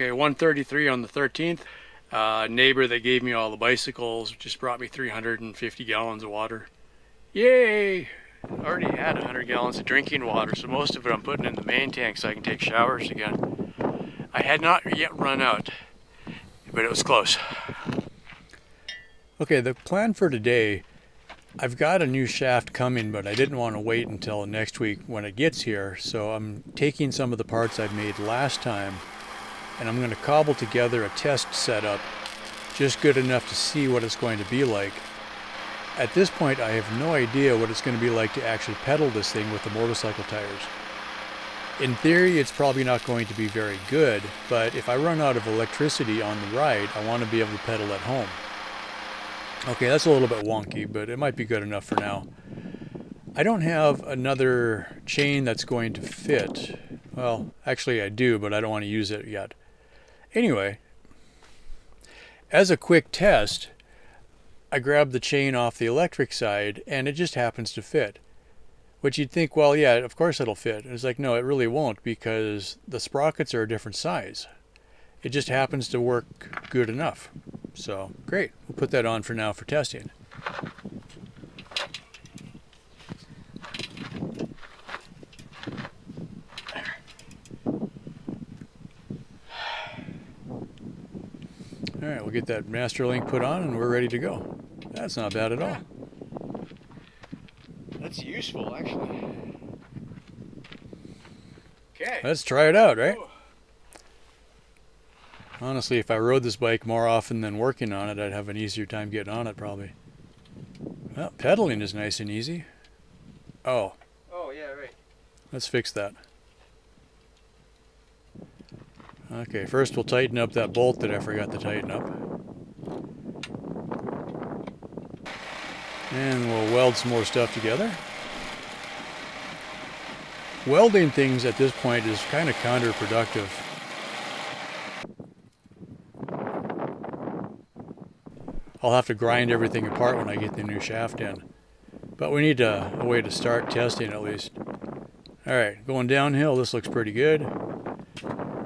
Okay, 133 on the 13th. Neighbor that gave me all the bicycles just brought me 350 gallons of water. Yay! I already had 100 gallons of drinking water, so most of it I'm putting in the main tank so I can take showers again. I had not yet run out, but it was close. Okay, the plan for today, I've got a new shaft coming, but I didn't want to wait until next week when it gets here, so I'm taking some of the parts I made last time and I'm going to cobble together a test setup just good enough to see what it's going to be like. At this point, I have no idea what it's going to be like to actually pedal this thing with the motorcycle tires. In theory, it's probably not going to be very good, but if I run out of electricity on the ride, I want to be able to pedal at home. Okay, that's a little bit wonky, but it might be good enough for now. I don't have another chain that's going to fit. Well, actually I do, but I don't want to use it yet. Anyway, as a quick test, I grabbed the chain off the electric side and it just happens to fit. Which you'd think, well, yeah, of course it'll fit. And it's like, no, it really won't because the sprockets are a different size. It just happens to work good enough. So, great. We'll put that on for now for testing. All right, we'll get that master link put on and we're ready to go. That's not bad at all. That's useful, actually. Okay. Let's try it out, right? Honestly, if I rode this bike more often than working on it, I'd have an easier time getting on it, probably. Well, pedaling is nice and easy. Oh. Oh, yeah, right. Let's fix that. Okay, first we'll tighten up that bolt that I forgot to tighten up. And we'll weld some more stuff together. Welding things at this point is kind of counterproductive. I'll have to grind everything apart when I get the new shaft in. But we need a way to start testing at least. Alright, going downhill, this looks pretty good.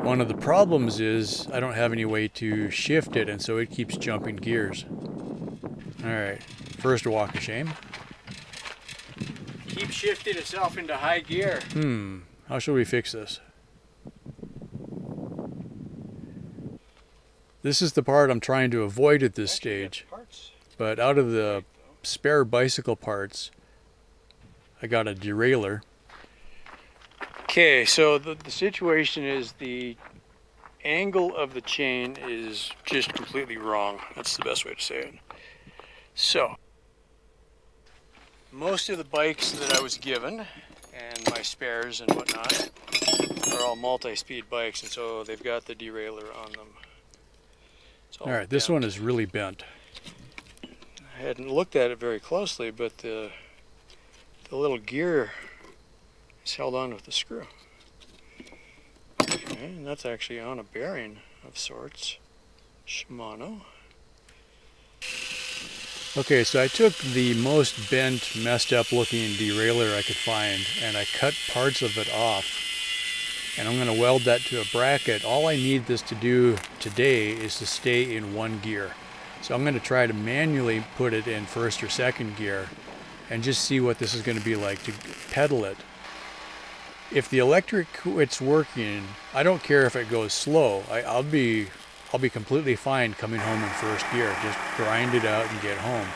One of the problems is I don't have any way to shift it, and so it keeps jumping gears. Alright, first walk of shame. Keep shifting itself into high gear. How should we fix this? This is the part I'm trying to avoid at this stage. But out of the spare bicycle parts, I got a derailleur. Okay, so the situation is the angle of the chain is just completely wrong. That's the best way to say it. So, most of the bikes that I was given, and my spares and whatnot, are all multi-speed bikes, and so they've got the derailleur on them. Alright, this one is really bent. I hadn't looked at it very closely, but the little gear is held on with a screw. Okay, and that's actually on a bearing of sorts. Shimano. Okay, so I took the most bent, messed up looking derailleur I could find and I cut parts of it off. And I'm going to weld that to a bracket. All I need this to do today is to stay in one gear. So I'm going to try to manually put it in first or second gear and just see what this is going to be like to pedal it. If the electric quits working, I don't care if it goes slow. I'll be completely fine coming home in first gear. Just grind it out and get home.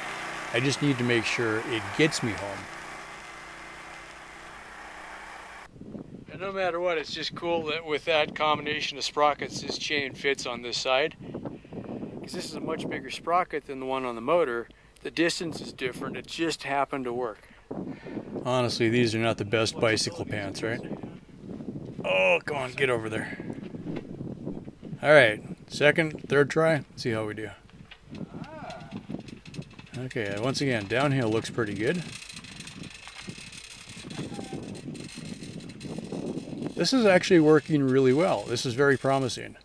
I just need to make sure it gets me home. And no matter what, it's just cool that with that combination of sprockets, this chain fits on this side. Because this is a much bigger sprocket than the one on the motor. The distance is different. It just happened to work. Honestly, these are not the best bicycle pants, right? Oh, come on, get over there. All right, second, third try. Let's see how we do. Okay, once again, downhill looks pretty good. This is actually working really well. This is very promising.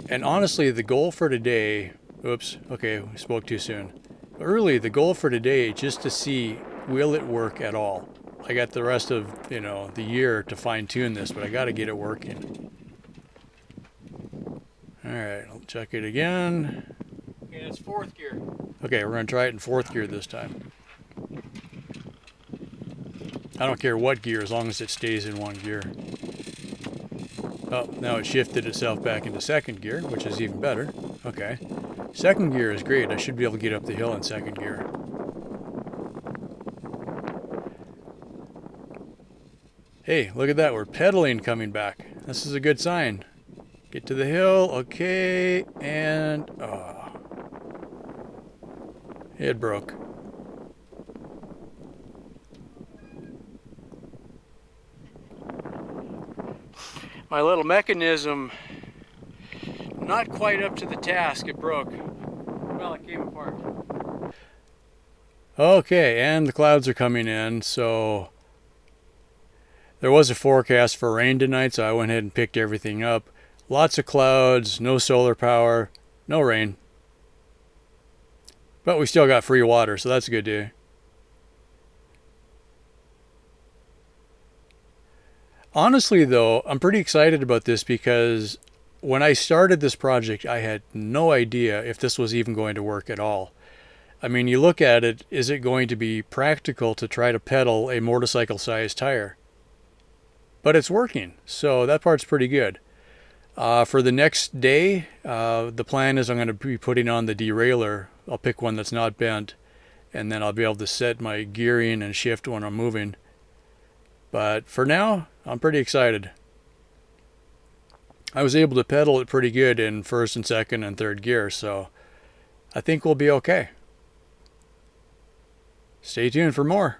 And honestly, the goal for today, oops, okay, we spoke too soon. But really, the goal for today is just to see, will it work at all? I got the rest of, the year to fine tune this, but I got to get it working. All right, I'll check it again. Okay, it's fourth gear. Okay, we're going to try it in fourth gear this time. I don't care what gear as long as it stays in one gear. Oh, now it shifted itself back into second gear, which is even better. Okay. Second gear is great. I should be able to get up the hill in second gear. Hey, look at that. We're pedaling coming back. This is a good sign. Get to the hill. Okay. And... oh. It broke. My little mechanism, not quite up to the task. It broke. Well, it came apart. Okay, and the clouds are coming in, so there was a forecast for rain tonight, so I went ahead and picked everything up. Lots of clouds, no solar power, no rain. But we still got free water, so that's a good day. Honestly, though, I'm pretty excited about this because when I started this project, I had no idea if this was even going to work at all. I mean, you look at it, is it going to be practical to try to pedal a motorcycle-sized tire? But it's working, so that part's pretty good. For the next day, the plan is I'm going to be putting on the derailleur. I'll pick one that's not bent, and then I'll be able to set my gearing and shift when I'm moving. But for now, I'm pretty excited. I was able to pedal it pretty good in first and second and third gear, so I think we'll be okay. Stay tuned for more.